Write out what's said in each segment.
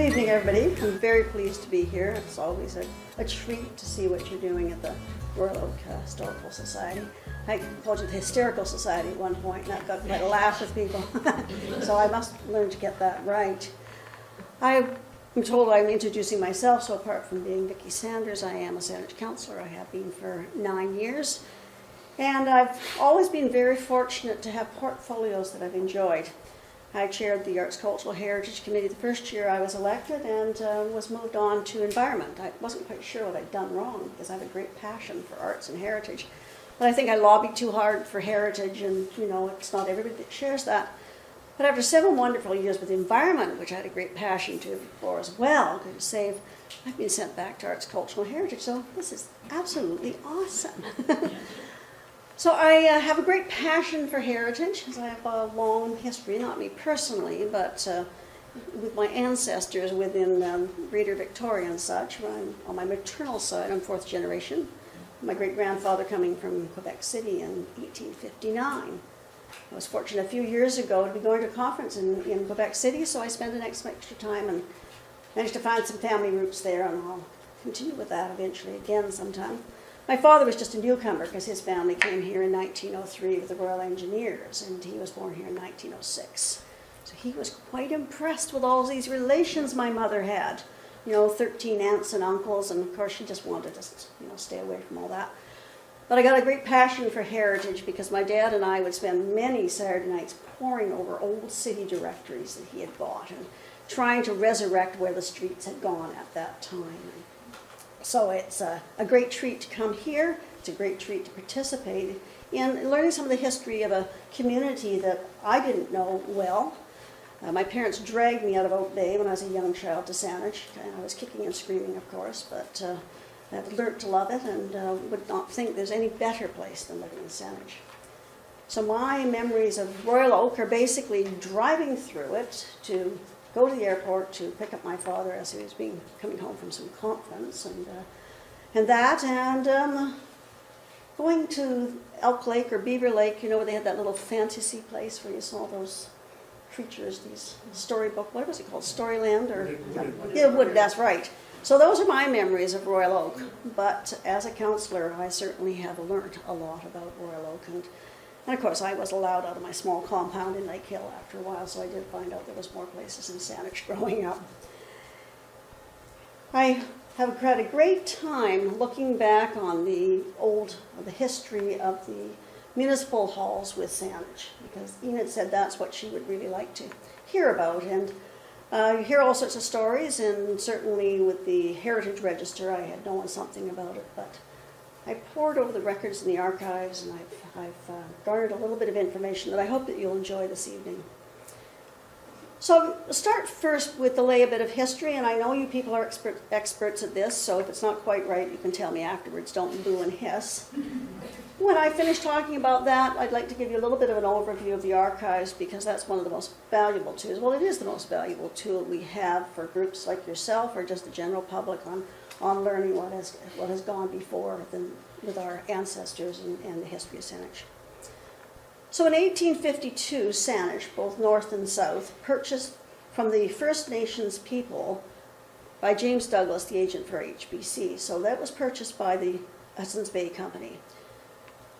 evening, everybody. I'm very pleased to be here. It's always a treat to see what you're doing at the Royal Oak Historical Society. I called it the Hysterical Society at one point, and that got quite a laugh with people. So I must learn to get that right. I'm told I'm introducing myself, so apart from being Vicki Sanders, I am a Saanich councillor. I have been for 9 years. And I've always been very fortunate to have portfolios that I've enjoyed. I chaired the Arts Cultural Heritage Committee the first year I was elected and was moved on to environment. I wasn't quite sure what I'd done wrong because I have a great passion for arts and heritage. But I think I lobbied too hard for heritage, and it's not everybody that shares that. But after 7 wonderful years with the environment, which I had a great passion for as well, to save, I've been sent back to Arts, Cultural Heritage, so this is absolutely awesome. So I have a great passion for heritage, as I have a long history, not me personally, but with my ancestors within Greater Victoria and such. On my maternal side, I'm 4th generation. My great-grandfather coming from Quebec City in 1859. I was fortunate a few years ago to be going to a conference in Quebec City, so I spent an extra time and managed to find some family roots there, and I'll continue with that eventually again sometime. My father was just a newcomer because his family came here in 1903 with the Royal Engineers, and he was born here in 1906. So he was quite impressed with all these relations my mother had. 13 aunts and uncles, and of course she just wanted to stay away from all that. But I got a great passion for heritage because my dad and I would spend many Saturday nights poring over old city directories that he had bought and trying to resurrect where the streets had gone at that time. So it's a great treat to come here. It's a great treat to participate in learning some of the history of a community that I didn't know well. My parents dragged me out of Oak Bay when I was a young child to Saanich. I was kicking and screaming, of course, but I've learned to love it and would not think there's any better place than living in Saanich. So my memories of Royal Oak are basically driving through it to go to the airport to pick up my father as he was coming home from some conference, and going to Elk Lake or Beaver Lake, where they had that little fantasy place where you saw those creatures, these storybook, what was it called, Storyland? Wood, that's right. So those are my memories of Royal Oak, but as a councillor I certainly have learned a lot about Royal Oak, and of course I was allowed out of my small compound in Lake Hill after a while, so I did find out there was more places in Saanich growing up. I have had a great time looking back on the history of the municipal halls with Saanich, because Enid said that's what she would really like to hear about, and you hear all sorts of stories, and certainly with the Heritage Register I had known something about it, but I pored over the records in the archives, and I've garnered a little bit of information that I hope that you'll enjoy this evening. So I'll start first with the lay a bit of history, and I know you people are experts at this, so if it's not quite right, you can tell me afterwards. Don't boo and hiss. When I finish talking about that, I'd like to give you a little bit of an overview of the archives, because that's one of the most valuable tools. Well, it is the most valuable tool we have for groups like yourself or just the general public on learning what has gone before with our ancestors and the history of Saanich. So in 1852, Saanich, both north and south, purchased from the First Nations people by James Douglas, the agent for HBC. So that was purchased by the Hudson's Bay Company.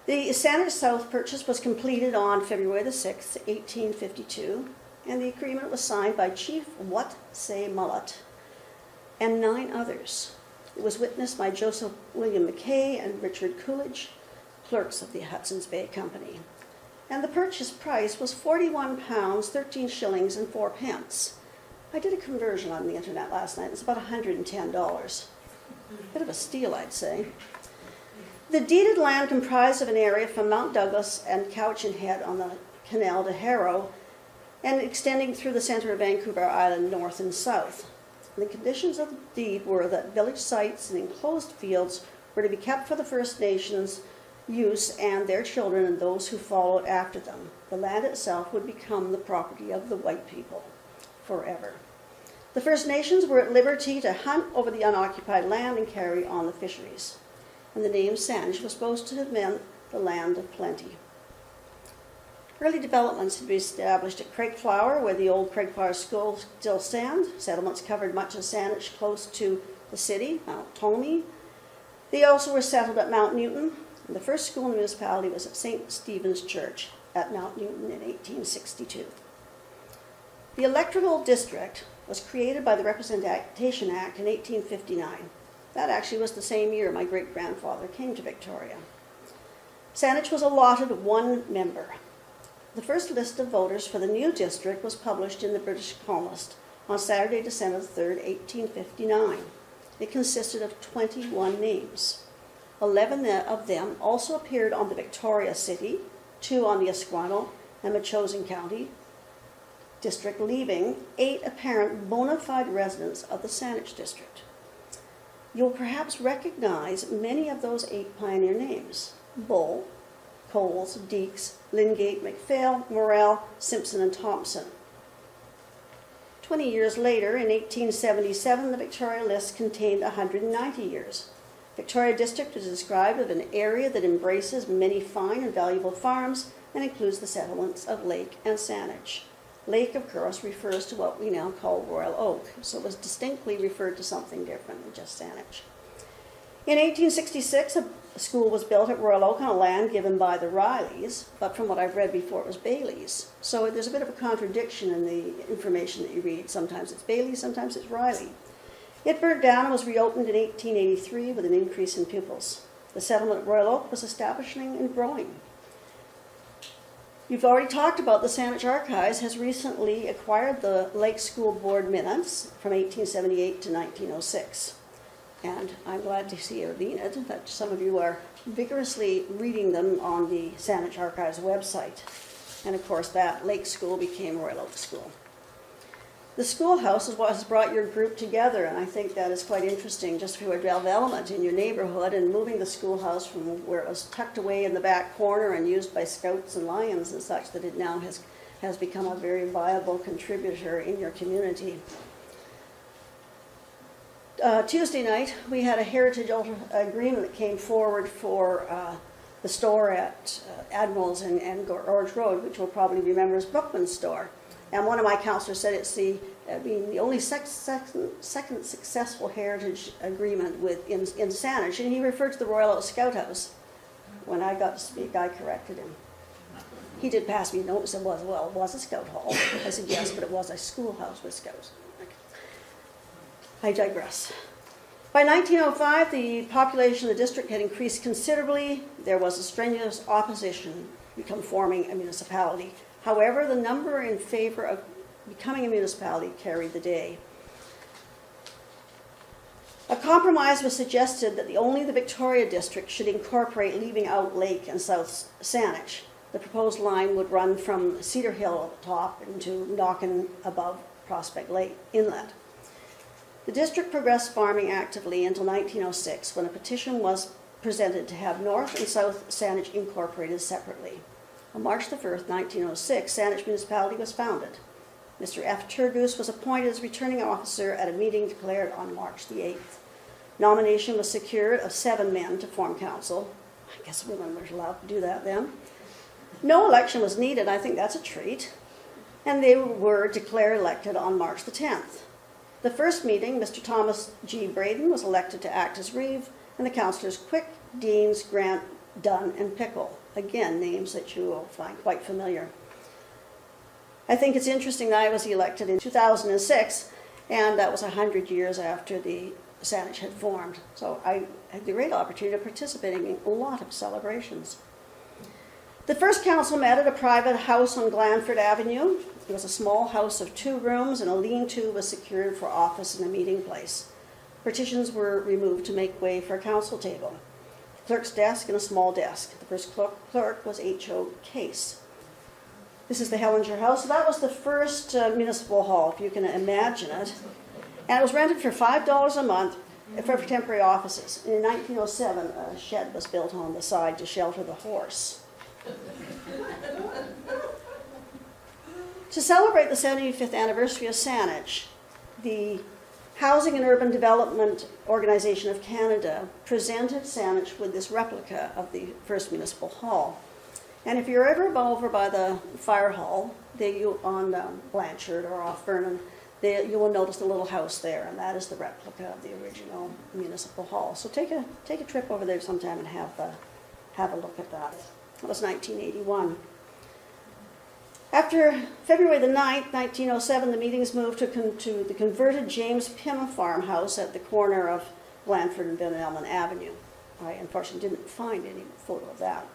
The Saanich South purchase was completed on February the 6th, 1852, and the agreement was signed by Chief Wat Say Mullet and 9 others. It was witnessed by Joseph William McKay and Richard Coolidge, clerks of the Hudson's Bay Company. And the purchase price was £41, 13 shillings and 4 pence. I did a conversion on the internet last night. It was about $110. Bit of a steal, I'd say. The deeded land comprised of an area from Mount Douglas and Cowichan Head on the canal to Harrow, and extending through the centre of Vancouver Island north and south. The conditions of the deed were that village sites and enclosed fields were to be kept for the First Nations use and their children and those who followed after them. The land itself would become the property of the white people forever. The First Nations were at liberty to hunt over the unoccupied land and carry on the fisheries. And the name Saanich was supposed to have meant the land of plenty. Early developments had been established at Craigflower, where the old Craigflower School still stands. Settlements covered much of Saanich close to the city, Mount Tomey. They also were settled at Mount Newton, and the first school in the municipality was at St. Stephen's Church at Mount Newton in 1862. The electoral district was created by the Representation Act in 1859. That actually was the same year my great-grandfather came to Victoria. Saanich was allotted one member. The first list of voters for the new district was published in the British Columnist on Saturday, December 3, 1859. It consisted of 21 names. 11 of them also appeared on the Victoria City, 2 on the Esquimalt and Machosen County district, leaving 8 apparent bona fide residents of the Saanich district. You'll perhaps recognize many of those 8 pioneer names: Bull, Coles, Deeks, Lingate, McPhail, Morrell, Simpson, and Thompson. 20 years later, in 1877, the Victoria list contained 190 years. Victoria District is described as an area that embraces many fine and valuable farms and includes the settlements of Lake and Saanich. Lake, of course, refers to what we now call Royal Oak, so it was distinctly referred to something different than just Saanich. In 1866, a school was built at Royal Oak on land given by the Rileys, but from what I've read before, it was Bailey's. So there's a bit of a contradiction in the information that you read. Sometimes it's Bailey, sometimes it's Riley. It burnt down and was reopened in 1883 with an increase in pupils. The settlement at Royal Oak was establishing and growing. You've already talked about the Saanich Archives has recently acquired the Lake School Board minutes from 1878 to 1906. And I'm glad to see, Arlene, that some of you are vigorously reading them on the Saanich Archives website. And of course, that Lake School became Royal Oak School. The schoolhouse is what has brought your group together, and I think that is quite interesting, just for development in your neighborhood and moving the schoolhouse from where it was tucked away in the back corner and used by scouts and lions and such, that it now has become a very viable contributor in your community. Tuesday night, we had a heritage agreement that came forward for the store at Admirals and Gorge Road, which you'll probably remember as Brookman's store. And one of my counselors said it's the only second successful heritage agreement in Saanich, and he referred to the Royal Oak Scout House. When I got to speak, I corrected him. He did pass me notes and said, well, it was a scout hall. I said, yes, but it was a schoolhouse with scouts. I digress. By 1905, the population of the district had increased considerably. There was a strenuous opposition to forming a municipality. However, the number in favor of becoming a municipality carried the day. A compromise was suggested that only the Victoria district should incorporate, leaving out Lake and South Saanich. The proposed line would run from Cedar Hill at the top into Knockin above Prospect Lake Inlet. The district progressed farming actively until 1906, when a petition was presented to have North and South Saanich incorporated separately. On March the 1st, 1906, Saanich Municipality was founded. Mr. F. Turgoose was appointed as returning officer at a meeting declared on March the 8th. Nomination was secured of 7 men to form council. I guess women were allowed to do that then. No election was needed. I think that's a treat. And they were declared elected on March the 10th. The first meeting, Mr. Thomas G. Braden was elected to act as reeve, and the councillors Quick, Deans, Grant, Dunn, and Pickle. Again, names that you will find quite familiar. I think it's interesting that I was elected in 2006, and that was 100 years after the Saanich had formed. So I had the great opportunity of participating in a lot of celebrations. The first council met at a private house on Glanford Avenue. It was a small house of 2 rooms, and a lean-to was secured for office and a meeting place. Partitions were removed to make way for a council table. The clerk's desk and a small desk. The first clerk was H.O. Case. This is the Hellinger House. So that was the first municipal hall, if you can imagine it. And it was rented for $5 a month for temporary offices. And in 1907, a shed was built on the side to shelter the horse. To celebrate the 75th anniversary of Saanich, the Housing and Urban Development Organization of Canada presented Saanich with this replica of the first municipal hall. And if you're ever over by the fire hall, on Blanchard or off Vernon, you will notice the little house there, and that is the replica of the original municipal hall. So take a trip over there sometime and have a look at that. That was 1981. After February the 9th, 1907, the meetings moved to the converted James Pym farmhouse at the corner of Blanford and Ben Elman Avenue. I unfortunately didn't find any photo of that.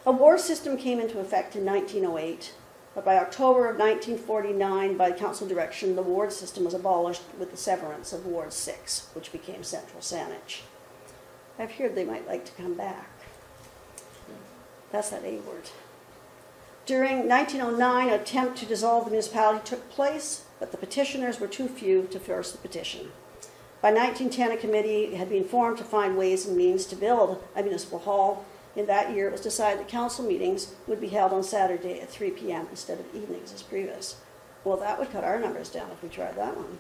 A ward system came into effect in 1908, but by October of 1949, by council direction, the ward system was abolished with the severance of Ward 6, which became Central Saanich. I've heard they might like to come back. That's that A word. During 1909, an attempt to dissolve the municipality took place, but the petitioners were too few to force the petition. By 1910, a committee had been formed to find ways and means to build a municipal hall. In that year, it was decided that council meetings would be held on Saturday at 3 p.m. instead of evenings as previous. Well, that would cut our numbers down if we tried that one.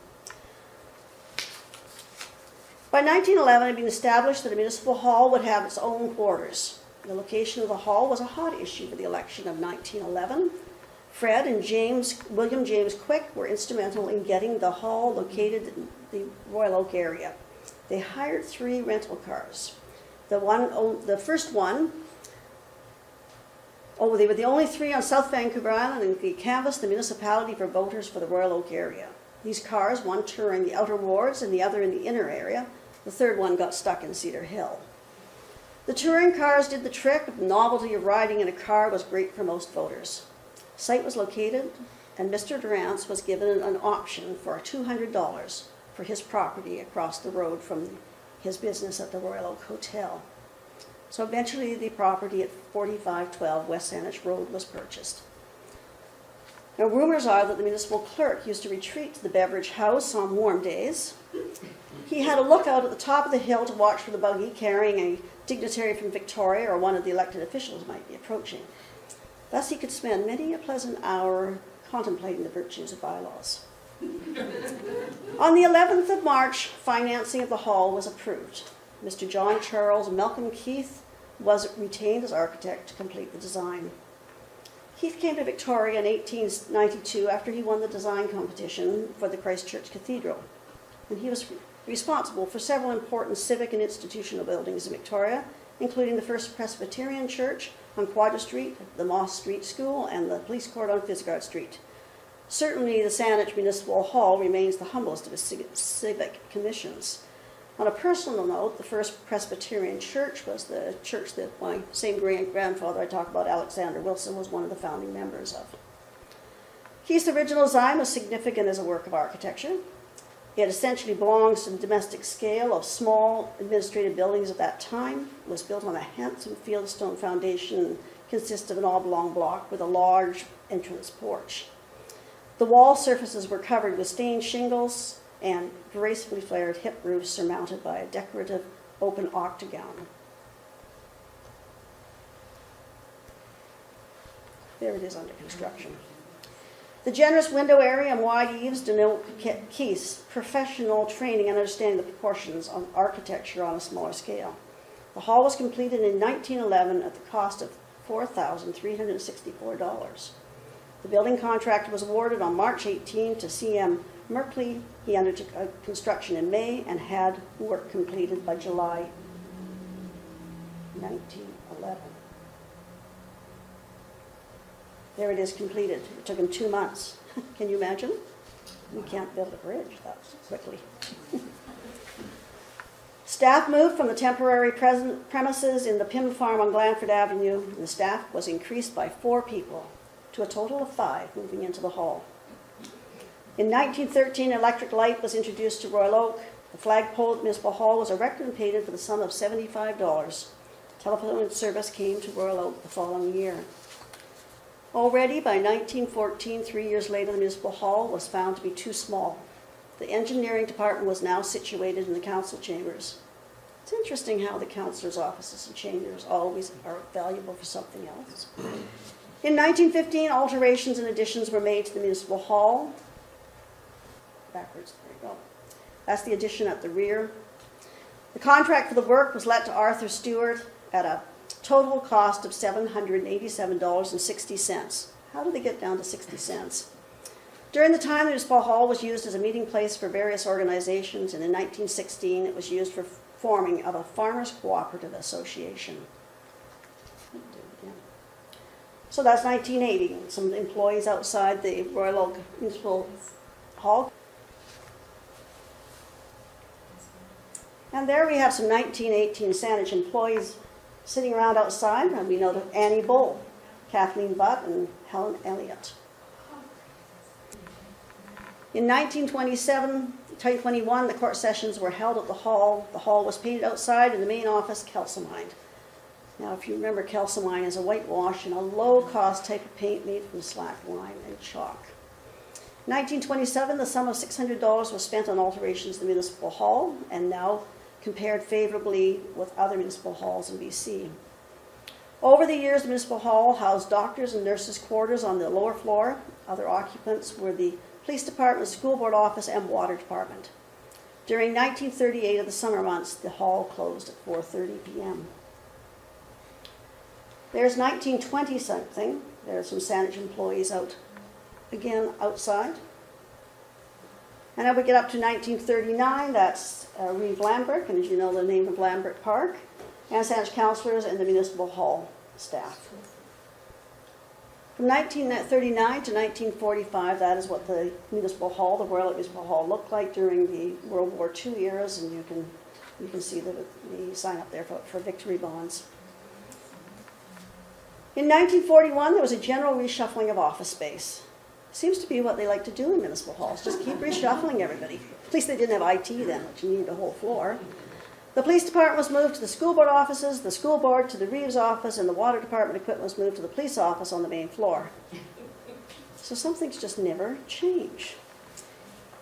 By 1911, it had been established that a municipal hall would have its own quarters. The location of the hall was a hot issue for the election of 1911. Fred and William James Quick were instrumental in getting the hall located in the Royal Oak area. They hired 3 rental cars. They were the only 3 on South Vancouver Island, and they canvassed the municipality for voters for the Royal Oak area. These cars, one touring the outer wards and the other in the inner area. The third one got stuck in Cedar Hill. The touring cars did the trick. The novelty of riding in a car was great for most voters. The site was located, and Mr. Durrance was given an option for $200 for his property across the road from his business at the Royal Oak Hotel. So eventually the property at 4512 West Saanich Road was purchased. Now rumors are that the municipal clerk used to retreat to the beverage house on warm days. He had a lookout at the top of the hill to watch for the buggy carrying a dignitary from Victoria or one of the elected officials might be approaching. Thus he could spend many a pleasant hour contemplating the virtues of bylaws. On the 11th of March, financing of the hall was approved. Mr. John Charles Malcolm Keith was retained as architect to complete the design. Keith came to Victoria in 1892 after he won the design competition for the Christchurch Cathedral. And he was responsible for several important civic and institutional buildings in Victoria, including the First Presbyterian Church on Quadra Street, the Moss Street School, and the Police Court on Fisgard Street. Certainly, the Saanich Municipal Hall remains the humblest of his civic commissions. On a personal note, the First Presbyterian Church was the church that my same great-grandfather I talk about, Alexander Wilson, was one of the founding members of. Keith's original design was significant as a work of architecture. It essentially belongs to the domestic scale of small administrative buildings of that time. It was built on a handsome fieldstone foundation and consists of an oblong block with a large entrance porch. The wall surfaces were covered with stained shingles and gracefully flared hip roofs surmounted by a decorative open octagon. There it is under construction. The generous window area and wide eaves denote Keith's professional training and understanding the proportions of architecture on a smaller scale. The hall was completed in 1911 at the cost of $4,364. The building contract was awarded on March 18 to C.M. Merkley. He undertook construction in May and had work completed by July 1911. There it is completed. It took him 2 months. Can you imagine? We can't build a bridge that quickly. Staff moved from the temporary premises in the Pym Farm on Glanford Avenue, and the staff was increased by 4 people to a total of 5 moving into the hall. In 1913, electric light was introduced to Royal Oak. The flagpole at the Municipal Hall was erected and painted for the sum of $75. Telephone service came to Royal Oak the following year. Already by 1914, 3 years later, the Municipal Hall was found to be too small. The engineering department was now situated in the council chambers. It's interesting how the councillors' offices and chambers always are valuable for something else. In 1915, alterations and additions were made to the Municipal Hall. Backwards, there you go. That's the addition at the rear. The contract for the work was let to Arthur Stewart at a Total cost of $787.60. How did they get down to 60 cents? During the time, the Municipal Hall was used as a meeting place for various organizations, and in 1916 it was used for forming of a Farmers Cooperative Association. So that's 1980. Some employees outside the Royal Oak Municipal Hall. And there we have some 1918 Sandwich employees sitting around outside, and we know that Annie Bull, Kathleen Butt, and Helen Elliott. In 1921, the court sessions were held at the hall. The hall was painted outside, and the main office calcimined. Now, if you remember, calcimine is a whitewash and a low-cost type of paint made from slack lime and chalk. In 1927, the sum of $600 was spent on alterations to the Municipal Hall, and now compared favorably with other municipal halls in BC. Over the years, the Municipal Hall housed doctors and nurses' quarters on the lower floor. Other occupants were the Police Department, School Board Office, and Water Department. During 1938 of the summer months, the hall closed at 4:30 p.m. There's 1920-something. There are some Sandwich employees again outside. And now we get up to 1939. That's Reeve Lambert, and as you know, the name of Lambert Park, and Sandwich councillors and the Municipal Hall staff. From 1939 to 1945, that is what the Municipal Hall, the Royal Municipal Hall, looked like during the World War II eras, and you can see the sign up there for victory bonds. In 1941, there was a general reshuffling of office space. Seems to be what they like to do in municipal halls, just keep reshuffling everybody. At least they didn't have IT then, which you needed a whole floor. The police department was moved to the school board offices, the school board to the Reeves office, and the water department equipment was moved to the police office on the main floor. So some things just never change.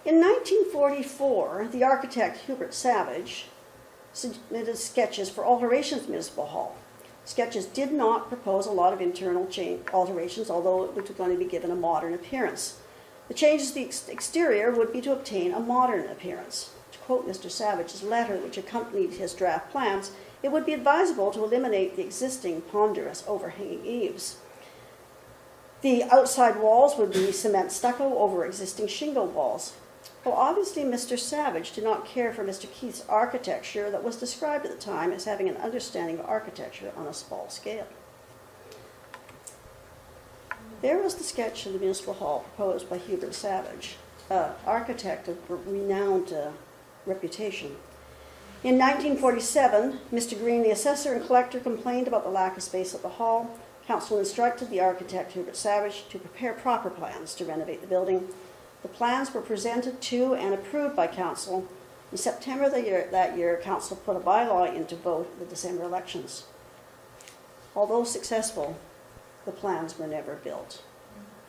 In 1944, the architect Hubert Savage submitted sketches for alterations to Municipal Hall. Sketches did not propose a lot of internal alterations, although it was going to be given a modern appearance. The changes to the exterior would be to obtain a modern appearance. To quote Mr. Savage's letter, which accompanied his draft plans, it would be advisable to eliminate the existing ponderous overhanging eaves. The outside walls would be cement stucco over existing shingle walls. Well, obviously, Mr. Savage did not care for Mr. Keith's architecture that was described at the time as having an understanding of architecture on a small scale. There was the sketch of the Municipal Hall proposed by Hubert Savage, an architect of renowned reputation. In 1947, Mr. Green, the assessor and collector, complained about the lack of space at the hall. Council instructed the architect Hubert Savage to prepare proper plans to renovate the building. The plans were presented to and approved by Council. In September that year, Council put a bylaw into vote at the December elections. Although successful, the plans were never built.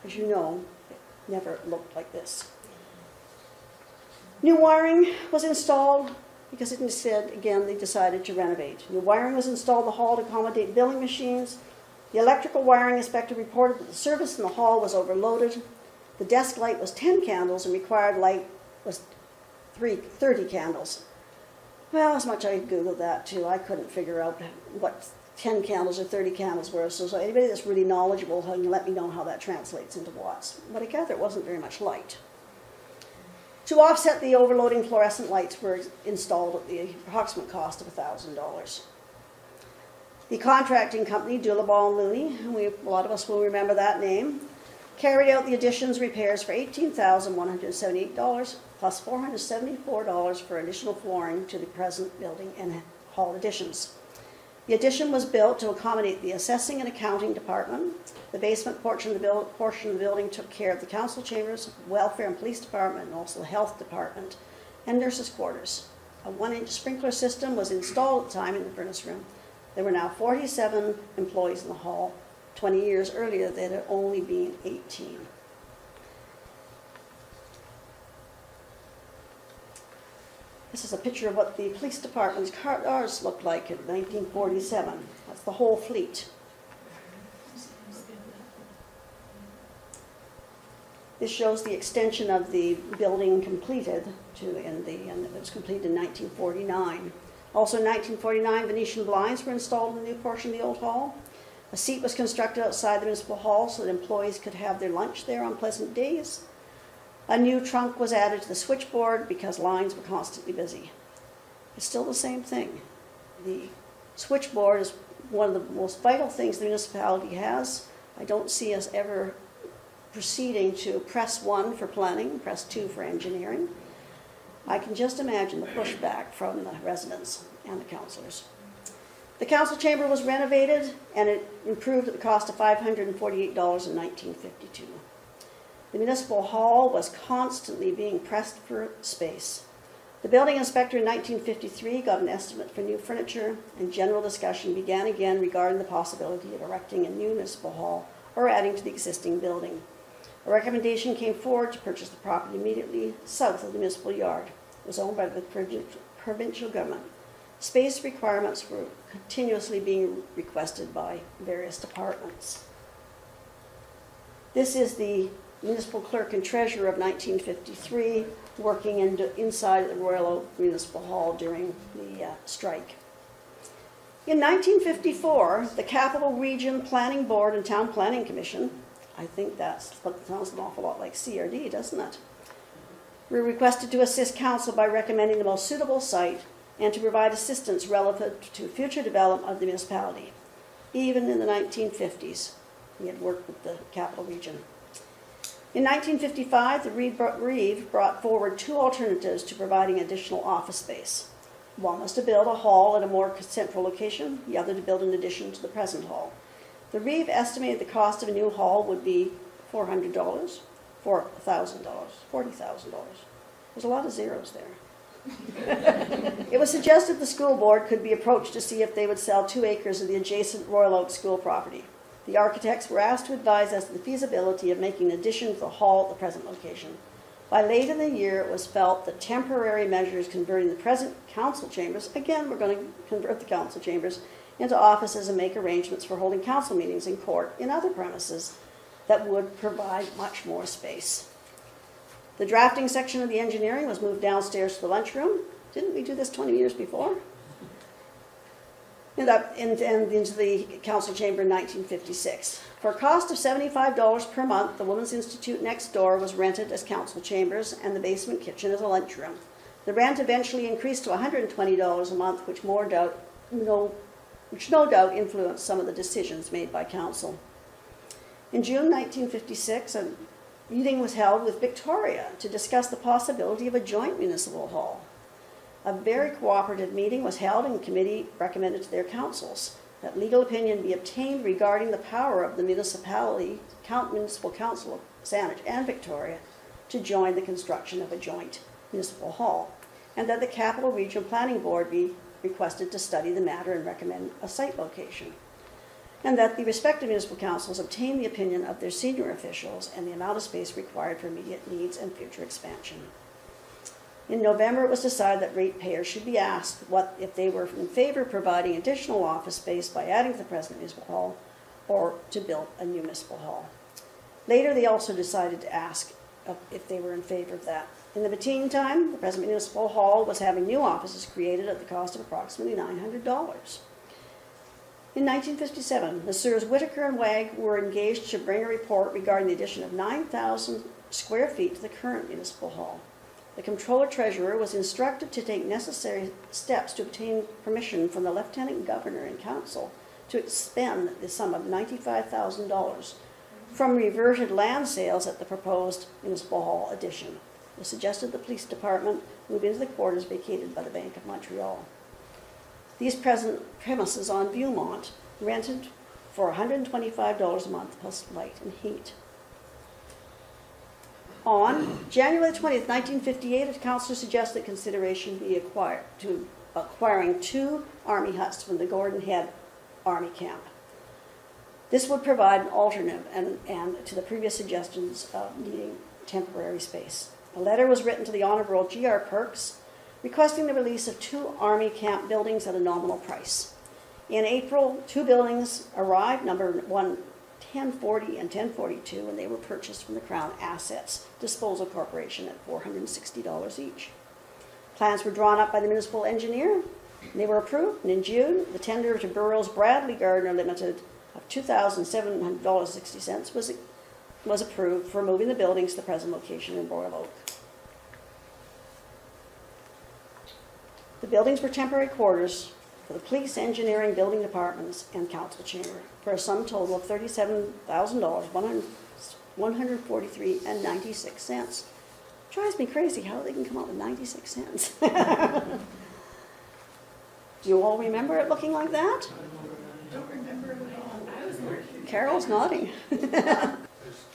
As you know, it never looked like this. New wiring was installed because instead, again, they decided to renovate. New wiring was installed in the hall to accommodate billing machines. The electrical wiring inspector reported that the service in the hall was overloaded. The desk light was 10 candles and required light was 30 candles. Well, as much as I Googled that too, I couldn't figure out what 10 candles or 30 candles were. So anybody that's really knowledgeable can let me know how that translates into watts. But I gather it wasn't very much light. To offset the overloading, fluorescent lights were installed at the approximate cost of $1,000. The contracting company, Doolittle and Looney, a lot of us will remember that name, carried out the additions repairs for $18,178 plus $474 for additional flooring to the present building and hall additions. The addition was built to accommodate the assessing and accounting department. The basement portion of the building took care of the council chambers, welfare and police department, and also the health department and nurses' quarters. A 1-inch sprinkler system was installed at the time in the furnace room. There were now 47 employees in the hall. 20 years earlier, there had only been 18. This is a picture of what the police department's cars looked like in 1947. That's the whole fleet. This shows the extension of the building completed and it was completed in 1949. Also in 1949, Venetian blinds were installed in the new portion of the old hall. A seat was constructed outside the municipal hall so that employees could have their lunch there on pleasant days. A new trunk was added to the switchboard because lines were constantly busy. It's still the same thing. The switchboard is one of the most vital things the municipality has. I don't see us ever proceeding to press 1 for planning, press 2 for engineering. I can just imagine the pushback from the residents and the councillors. The council chamber was renovated and it improved at the cost of $548 in 1952. The municipal hall was constantly being pressed for space. The building inspector in 1953 got an estimate for new furniture, and general discussion began again regarding the possibility of erecting a new municipal hall or adding to the existing building. A recommendation came forward to purchase the property immediately south of the municipal yard. It was owned by the provincial government. Space requirements were continuously being requested by various departments. This is the municipal clerk and treasurer of 1953 working inside the Royal Oak Municipal Hall during the strike. In 1954, the Capital Region Planning Board and Town Planning Commission, I think that sounds an awful lot like CRD, doesn't it? Were requested to assist council by recommending the most suitable site and to provide assistance relative to future development of the municipality. Even in the 1950s, he had worked with the Capital Region. In 1955, the Reeve brought forward 2 alternatives to providing additional office space. One was to build a hall at a more central location, the other to build an addition to the present hall. The Reeve estimated the cost of a new hall would be $400, $4,000, $40,000. There's a lot of zeros there. It was suggested the school board could be approached to see if they would sell 2 acres of the adjacent Royal Oak School property. The architects were asked to advise as to the feasibility of making an addition to the hall at the present location. By late in the year, it was felt that temporary measures converting the present council chambers, again, we're going to convert the council chambers, into offices and make arrangements for holding council meetings in court in other premises that would provide much more space. The drafting section of the engineering was moved downstairs to the lunchroom. Didn't we do this 20 years before? And into the council chamber in 1956. For a cost of $75 per month, the Women's Institute next door was rented as council chambers and the basement kitchen as a lunchroom. The rent eventually increased to $120 a month, which no doubt influenced some of the decisions made by council. In June 1956, a meeting was held with Victoria to discuss the possibility of a joint municipal hall. A very cooperative meeting was held and the committee recommended to their councils that legal opinion be obtained regarding the power of the municipal council of Saanich and Victoria to join the construction of a joint municipal hall, and that the Capital Region Planning Board be requested to study the matter and recommend a site location, and that the respective municipal councils obtain the opinion of their senior officials and the amount of space required for immediate needs and future expansion. In November, it was decided that ratepayers should be asked if they were in favor of providing additional office space by adding to the present municipal hall or to build a new municipal hall. Later, they also decided to ask if they were in favor of that. In the meantime, the present municipal hall was having new offices created at the cost of approximately $900. In 1957, Messrs. Whitaker and Wagg were engaged to bring a report regarding the addition of 9,000 square feet to the current municipal hall. The Comptroller-Treasurer was instructed to take necessary steps to obtain permission from the Lieutenant Governor and Council to expend the sum of $95,000 from reverted land sales at the proposed municipal hall addition. It suggested the police department move into the quarters vacated by the Bank of Montreal. These present premises on Viewmont rented for $125 a month plus light and heat. On January 20th, 1958, a councillor suggested consideration be acquiring 2 army huts from the Gordon Head Army Camp. This would provide an alternative and to the previous suggestions of needing temporary space. A letter was written to the Honourable G.R. Perks requesting the release of 2 army camp buildings at a nominal price. In April, 2 buildings arrived, number 1040 and 1042, and they were purchased from the Crown Assets Disposal Corporation at $460 each. Plans were drawn up by the municipal engineer They were approved, and in June, the tender to Burroughs Bradley Gardner Limited of $2,700.60 was approved for moving the buildings to the present location in Royal Oak. The buildings were temporary quarters for the police, engineering, building departments, and council chamber for a sum total of $37,000, $143.96. Drives me crazy how they can come up with 96 cents. Do you all remember it looking like that? I don't remember it at all. I was working. Carol's nodding.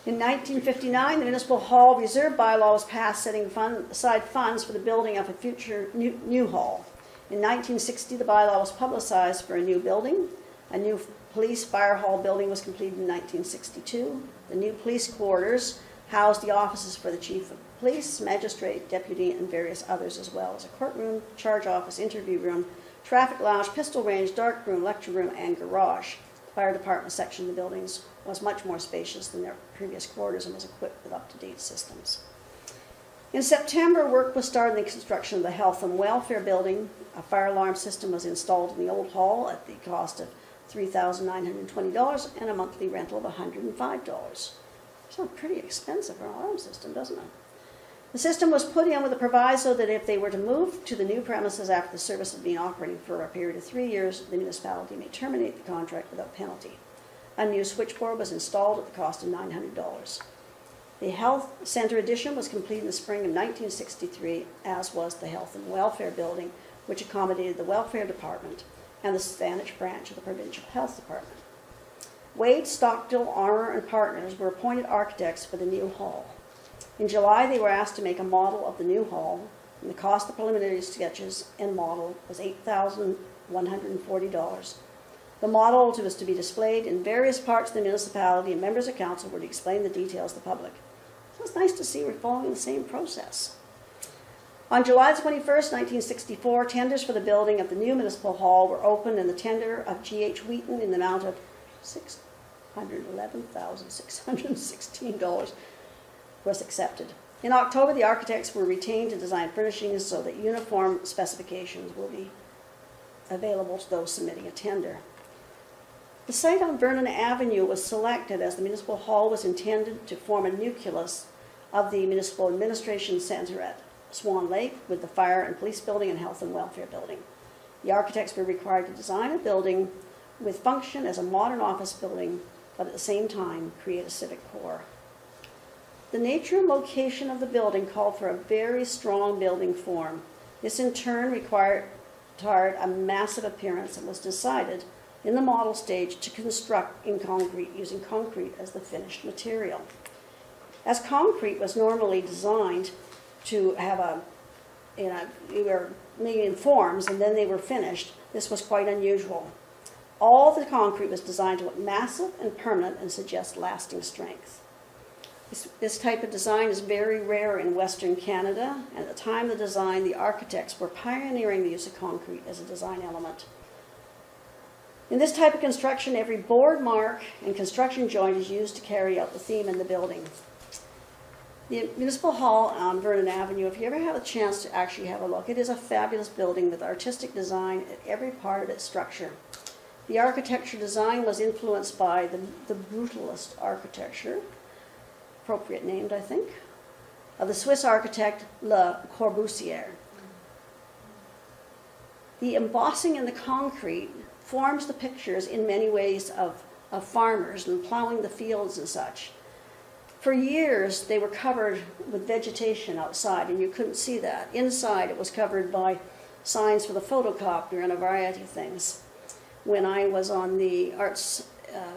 In 1959, the Municipal Hall Reserve Bylaw was passed, setting aside funds for the building of a future new hall. In 1960, the bylaw was publicized for a new building. A new police fire hall building was completed in 1962. The new police quarters housed the offices for the chief of police, magistrate, deputy, and various others, as well as a courtroom, charge office, interview room, traffic lounge, pistol range, dark room, lecture room, and garage. The fire department section of the buildings was much more spacious than their previous quarters and was equipped with up-to-date systems. In September, work was started in the construction of the health and welfare building. A fire alarm system was installed in the old hall at the cost of $3,920 and a monthly rental of $105. Sounds pretty expensive for an alarm system, doesn't it? The system was put in with a proviso that if they were to move to the new premises after the service had been operating for a period of 3 years, the municipality may terminate the contract without penalty. A new switchboard was installed at the cost of $900. The Health Center addition was completed in the spring of 1963, as was the Health and Welfare Building, which accommodated the Welfare Department and the Saanich branch of the Provincial Health Department. Wade, Stockdale, Armour, and Partners were appointed architects for the new hall. In July, they were asked to make a model of the new hall, and the cost of preliminary sketches and model was $8,140. The model was to be displayed in various parts of the municipality, and members of council were to explain the details to the public. So it's nice to see we're following the same process. On July 21st, 1964, tenders for the building of the new municipal hall were opened, and the tender of G.H. Wheaton in the amount of $611,616 was accepted. In October, the architects were retained to design furnishings so that uniform specifications will be available to those submitting a tender. The site on Vernon Avenue was selected as the municipal hall was intended to form a nucleus of the municipal administration center at Swan Lake with the fire and police building and health and welfare building. The architects were required to design a building with function as a modern office building, but at the same time create a civic core. The nature and location of the building called for a very strong building form. This in turn required a massive appearance and was decided in the model stage to construct in concrete, using concrete as the finished material. As concrete was normally designed to have they were made in forms and then they were finished, this was quite unusual. All the concrete was designed to look massive and permanent and suggest lasting strength. This type of design is very rare in Western Canada, and at the time of the design, the architects were pioneering the use of concrete as a design element. In this type of construction, every board mark and construction joint is used to carry out the theme in the building. The Municipal Hall on Vernon Avenue, if you ever have a chance to actually have a look, it is a fabulous building with artistic design at every part of its structure. The architecture design was influenced by the brutalist architecture, appropriate named, I think, of the Swiss architect Le Corbusier. The embossing in the concrete forms the pictures in many ways of farmers and plowing the fields and such. For years, they were covered with vegetation outside, and you couldn't see that. Inside, it was covered by signs for the photocopier and a variety of things. When I was on the Arts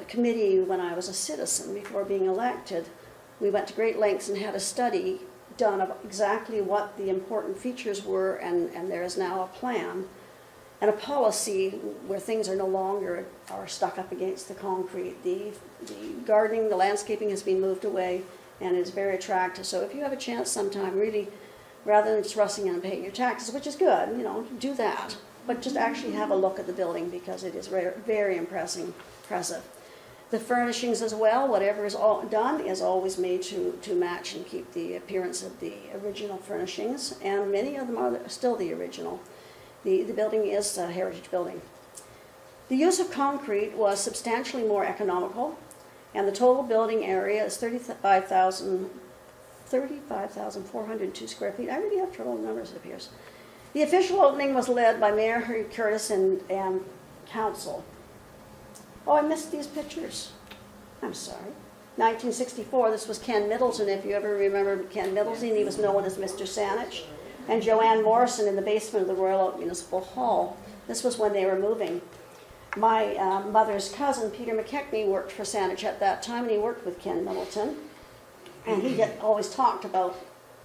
Committee, when I was a citizen before being elected, we went to great lengths and had a study done of exactly what the important features were, and there is now a plan and a policy where things are no longer stuck up against the concrete. The gardening, the landscaping has been moved away, and it's very attractive. So if you have a chance sometime, really, rather than just rushing in and paying your taxes, which is good, do that. But just actually have a look at the building because it is very impressive. The furnishings as well, whatever is done is always made to match and keep the appearance of the original furnishings, and many of them are still the original. The building is a heritage building. The use of concrete was substantially more economical, and the total building area is 35,402 square feet. I really have trouble with numbers, it appears. The official opening was led by Mayor Harry Curtis and council. Oh, I missed these pictures. I'm sorry. 1964, this was Ken Middleton, if you ever remember Ken Middleton. He was known as Mr. Saanich. And Joanne Morrison in the basement of the Royal Oak Municipal Hall. This was when they were moving. My mother's cousin, Peter McKechnie, worked for Saanich at that time, and he worked with Ken Middleton. And he always talked about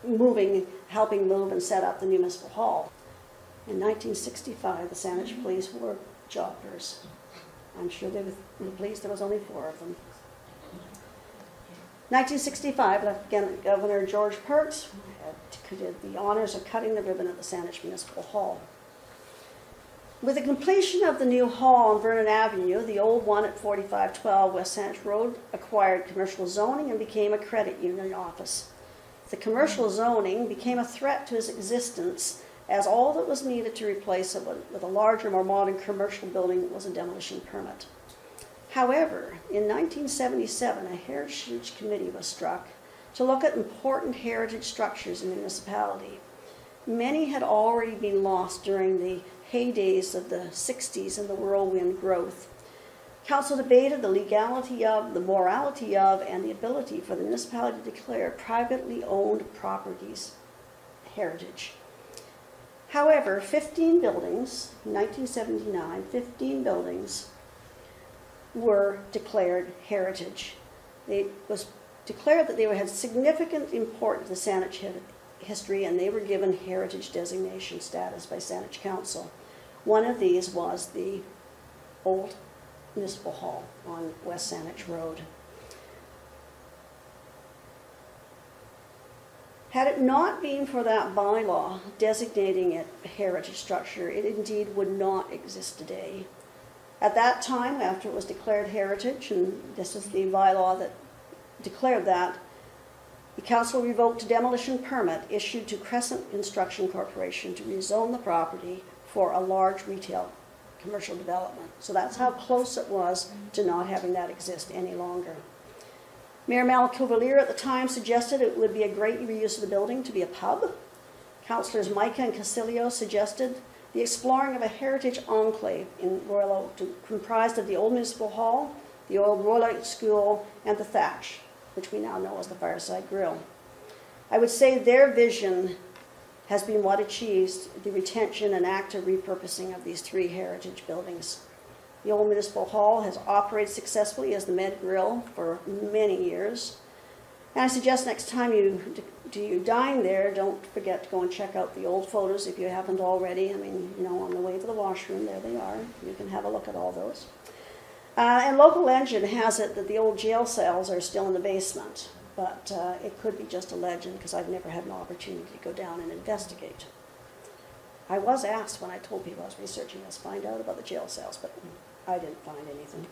moving, helping move and set up the municipal hall. In 1965, the Saanich police were jobbers. I'm sure they were pleased there was only 4 of them. 1965, Lieutenant Governor George Perks did the honors of cutting the ribbon at the Saanich Municipal Hall. With the completion of the new hall on Vernon Avenue, the old one at 4512 West Saanich Road acquired commercial zoning and became a credit union office. The commercial zoning became a threat to its existence, as all that was needed to replace it with a larger, more modern commercial building was a demolition permit. However, in 1977, a heritage committee was struck to look at important heritage structures in the municipality. Many had already been lost during the heydays of the 60s and the whirlwind growth. Council debated the legality of, the morality of, and the ability for the municipality to declare privately owned properties heritage. However, 15 buildings, in 1979, 15 buildings were declared heritage. It was declared that they had significant importance to Saanich history, and they were given heritage designation status by Saanich Council. One of these was the old municipal hall on West Saanich Road. Had it not been for that bylaw designating it a heritage structure, it indeed would not exist today. At that time, after it was declared heritage, and this is the bylaw that declared that, the council revoked a demolition permit issued to Crescent Construction Corporation to rezone the property for a large retail commercial development. So that's how close it was to not having that exist any longer. Mayor Mel Cavalier at the time suggested it would be a great reuse of the building to be a pub. Councillors Micah and Casilio suggested the exploring of a heritage enclave in Royal Oak, comprised of the old municipal hall, the old Royal Oak School, and the thatch, which we now know as the Fireside Grill. I would say their vision has been what achieves the retention and active repurposing of these 3 heritage buildings. The old municipal hall has operated successfully as the Med Grill for many years. And I suggest next time you dine there, don't forget to go and check out the old photos if you haven't already. I mean, on the way to the washroom, there they are. You can have a look at all those. And local legend has it that the old jail cells are still in the basement, but it could be just a legend because I've never had an opportunity to go down and investigate. I was asked when I told people I was researching this, find out about the jail cells, but I didn't find anything.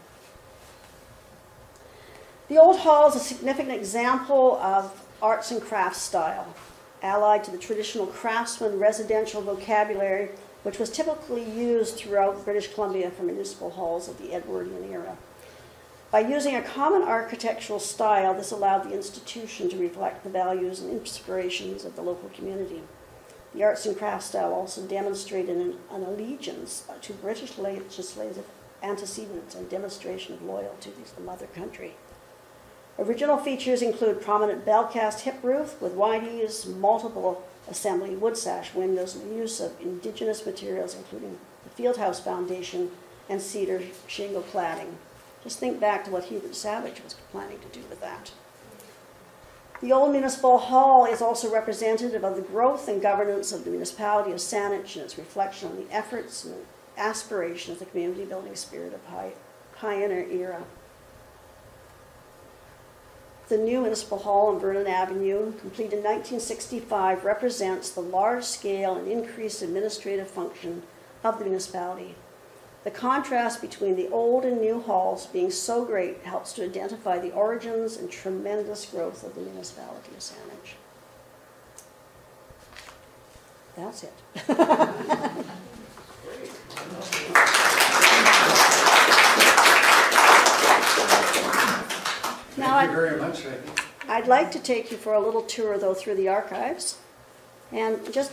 The old hall is a significant example of arts and crafts style, allied to the traditional craftsman residential vocabulary, which was typically used throughout British Columbia for municipal halls of the Edwardian era. By using a common architectural style, this allowed the institution to reflect the values and inspirations of the local community. The arts and crafts style also demonstrated an allegiance to British legislative antecedents and demonstration of loyalty to the mother country. Original features include prominent bell-cast hip roof with wide eaves, multiple assembly wood sash windows, and the use of indigenous materials, including the fieldhouse foundation and cedar shingle cladding. Just think back to what Hubert Savage was planning to do with that. The old municipal hall is also representative of the growth and governance of the municipality of Saanich and its reflection on the efforts and aspirations of the community building spirit of pioneer era. The new municipal hall on Vernon Avenue, completed in 1965, represents the large scale and increased administrative function of the municipality. The contrast between the old and new halls being so great helps to identify the origins and tremendous growth of the municipality of Saanich. That's it. Now, Thank you very much, Vicki. I'd like to take you for a little tour, though, through the archives. And just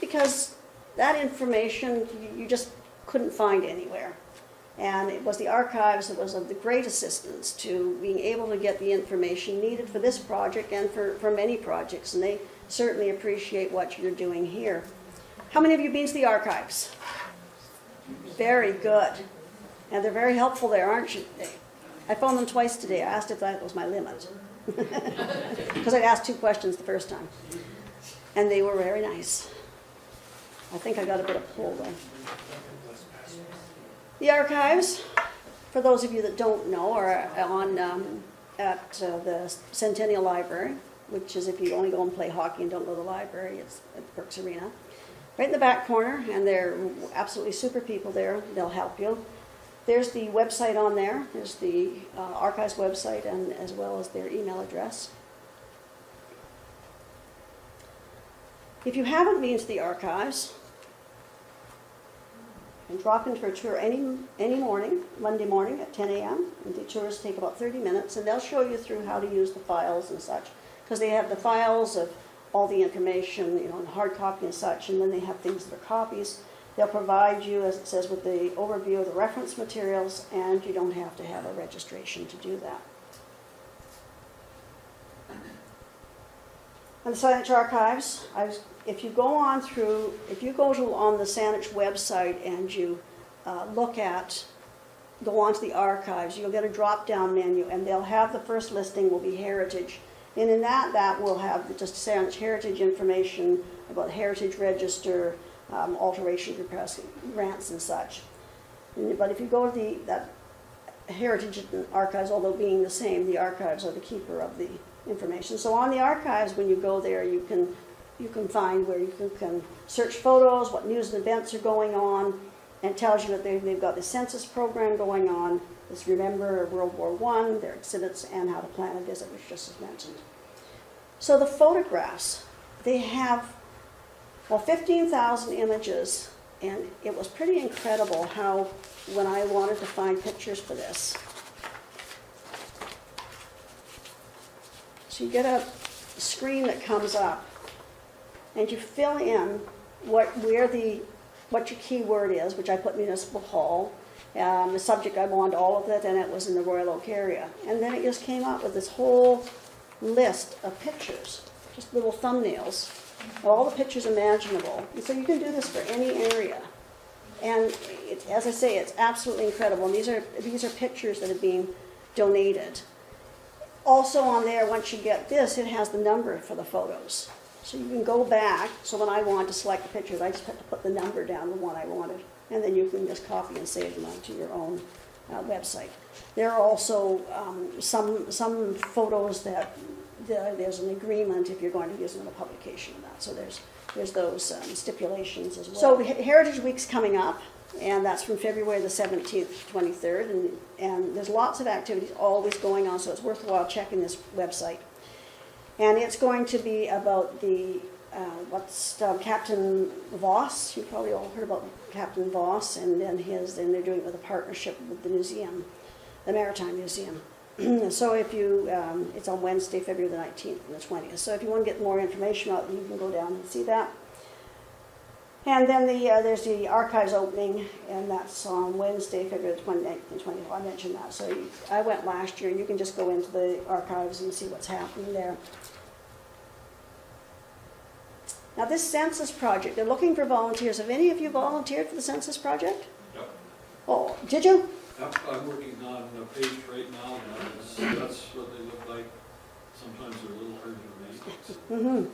because that information you just couldn't find anywhere. And it was the archives that was of the great assistance to being able to get the information needed for this project and for many projects. And they certainly appreciate what you're doing here. How many of you been to the archives? Very good. And they're very helpful there, aren't you? I phoned them twice today. I asked if that was my limit. Because I'd asked 2 questions the first time. And they were very nice. I think I got a bit of pull though. The archives, for those of you that don't know, are on at the Centennial Library, which is if you only go and play hockey and don't go to the library, it's at Brooks Arena. Right in the back corner, and they're absolutely super people there. They'll help you. There's the website on there. There's the archives website, and as well as their email address. If you haven't been to the archives, you can drop in for a tour any morning, Monday morning at 10 a.m. And the tours take about 30 minutes, and they'll show you through how to use the files and such, because they have the files of all the information, you know, in hard copy and such, and then they have things that are copies. They'll provide you, as it says, with the overview of the reference materials, and you don't have to have a registration to do that. And the Saanich Archives, if you go on the Saanich website and you go onto the archives, you'll get a drop-down menu, and they'll have the first listing will be heritage. And in that will have just Saanich heritage information about heritage register, alteration grants and such. But if you go to that heritage archives, although being the same, the archives are the keeper of the information. So on the archives, when you go there, you can find where you can search photos, what news and events are going on, and it tells you that they've got the census program going on, this Remember World War I, their exhibits, and how to plan a visit, which just was mentioned. So the photographs, they have 15,000 images, and it was pretty incredible how, when I wanted to find pictures for this, so you get a screen that comes up, and you fill in what your keyword is, which I put municipal hall. The subject, I wanted all of it, and it was in the Royal Oak area. And then it just came up with this whole list of pictures, just little thumbnails, of all the pictures imaginable. And so you can do this for any area. And as I say, it's absolutely incredible. And these are pictures that are being donated. Also on there, once you get this, it has the number for the photos. So you can go back. So when I wanted to select the pictures, I just had to put the number down, the one I wanted. And then you can just copy and save them onto your own website. There are also some photos that there's an agreement if you're going to use them in a publication and that. So there's those stipulations as well. So Heritage Week's coming up, and that's from February the 17th to 23rd, and there's lots of activities always going on, so it's worthwhile checking this website. And it's going to be about Captain Voss. You probably all heard about Captain Voss, and then they're doing it with a partnership with the museum, the Maritime Museum. So if you, it's on Wednesday, February the 19th and the 20th. So if you want to get more information about it, you can go down and see that. And then there's the archives opening, and that's on Wednesday, February the 29th and 20th. I mentioned that. So I went last year, and you can just go into the archives and see what's happening there. Now this census project, they're looking for volunteers. Have any of you volunteered for the census project? Yep. Oh, did you? Yep, I'm working on a page right now, and that's what they look like. Sometimes they're a little hard to read. Mm-hmm.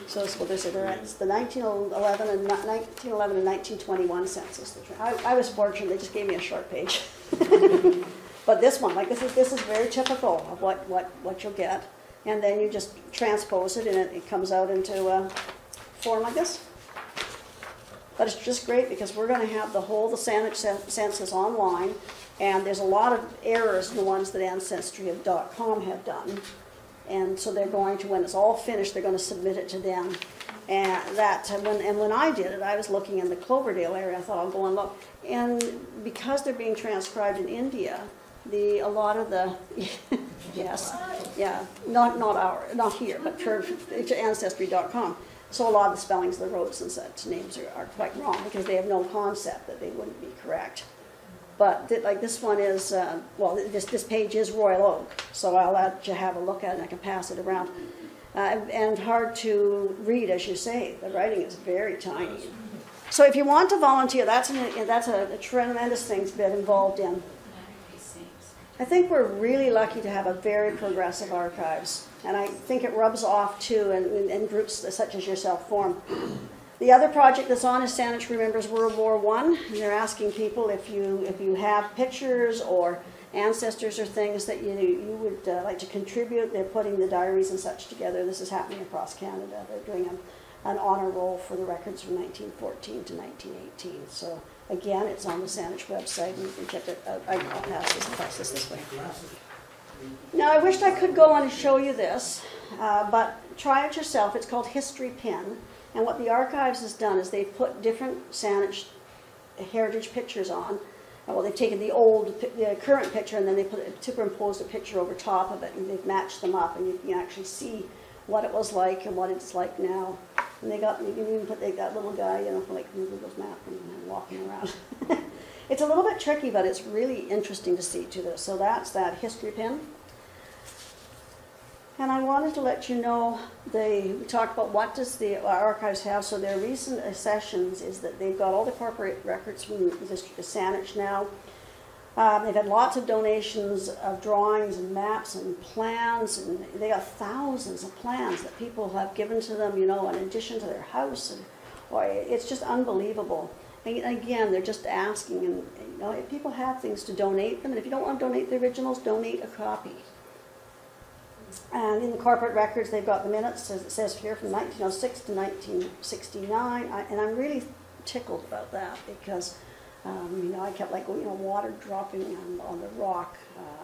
So it's the 1911 and 1921 census. I was fortunate; they just gave me a short page. But this one, like this is very typical of what you'll get, and then you just transpose it, and it comes out into a form like this. But it's just great because we're going to have the Saanich census online, and there's a lot of errors in the ones that Ancestry.com have done. And so they're going to, when it's all finished, they're going to submit it to them. And when I did it, I was looking in the Cloverdale area. I thought I'll go and look. And because they're being transcribed in India, a lot of the yes, yeah, not here, but for ancestry.com. So a lot of the spellings of the roads and such names are quite wrong because they have no concept that they wouldn't be correct. But like this one is, this page is Royal Oak, so I'll let you have a look at it and I can pass it around. And hard to read, as you say. The writing is very tiny. So if you want to volunteer, that's a tremendous thing to get involved in. I think we're really lucky to have a very progressive archives, and I think it rubs off too in groups such as yourself form. The other project that's on is Saanich Remembers World War I, and they're asking people if you have pictures or ancestors or things that you would like to contribute. They're putting the diaries and such together. This is happening across Canada. They're doing an honor roll for the records from 1914 to 1918. So again, it's on the Saanich website, and you can check it out. I'll pass this way. Now, I wished I could go on and show you this, but try it yourself. It's called History Pin, and what the archives has done is they've put different Saanich heritage pictures on. Well, they've taken the current picture, and then they superimposed a picture over top of it, and they've matched them up, and you can actually see what it was like and what it's like now. And they can even put that little guy, like Google's map and walking around. It's a little bit tricky, but it's really interesting to see to this. So that's that history pin. And I wanted to let you know, we talked about what does the archives have. So their recent accessions is that they've got all the corporate records from the District of Saanich now. They've had lots of donations of drawings and maps and plans, and they got thousands of plans that people have given to them, in addition to their house. It's just unbelievable. And again, they're just asking, and if people have things to donate them, and if you don't want to donate the originals, donate a copy. And in the corporate records, they've got the minutes, as it says here, from 1906 to 1969, and I'm really tickled about that because I kept water dropping on the rock.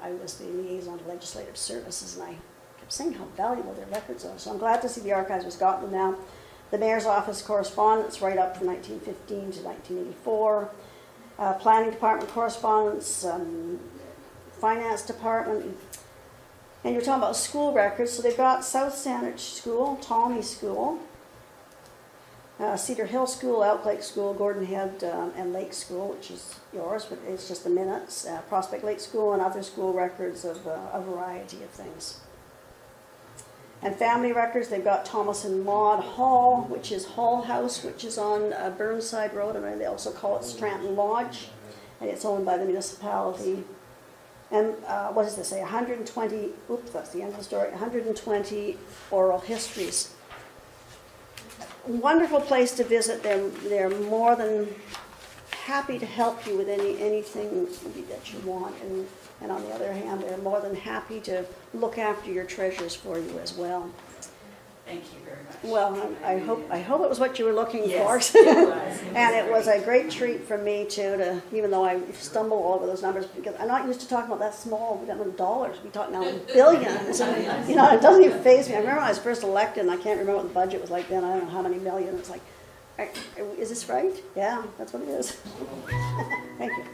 I was the liaison to legislative services, and I kept saying how valuable their records are. So I'm glad to see the archives has got them now. The mayor's office correspondence right up from 1915 to 1984. Planning department correspondence, finance department. And you're talking about school records. So they've got South Saanich School, Tommy School, Cedar Hill School, Elk Lake School, Gordon Head and Lake School, which is yours, but it's just the minutes. Prospect Lake School and other school records of a variety of things. And family records, they've got Thomas and Maud Hall, which is Hall House, which is on Burnside Road, and they also call it Stratton Lodge, and it's owned by the municipality. And what does this say? 120, oops, that's the end of the story, 120 oral histories. Wonderful place to visit. They're more than happy to help you with anything that you want, and on the other hand, they're more than happy to look after your treasures for you as well. Thank you very much. Well, I hope it was what you were looking for. Yes, it was. And it was a great treat for me too, even though I stumble over those numbers, because I'm not used to talking about that small. We don't know dollars. We talk now in billions. And, it doesn't even faze me. I remember when I was first elected, and I can't remember what the budget was like then. I don't know how many million. It's like, is this right? Yeah, that's what it is. Thank you.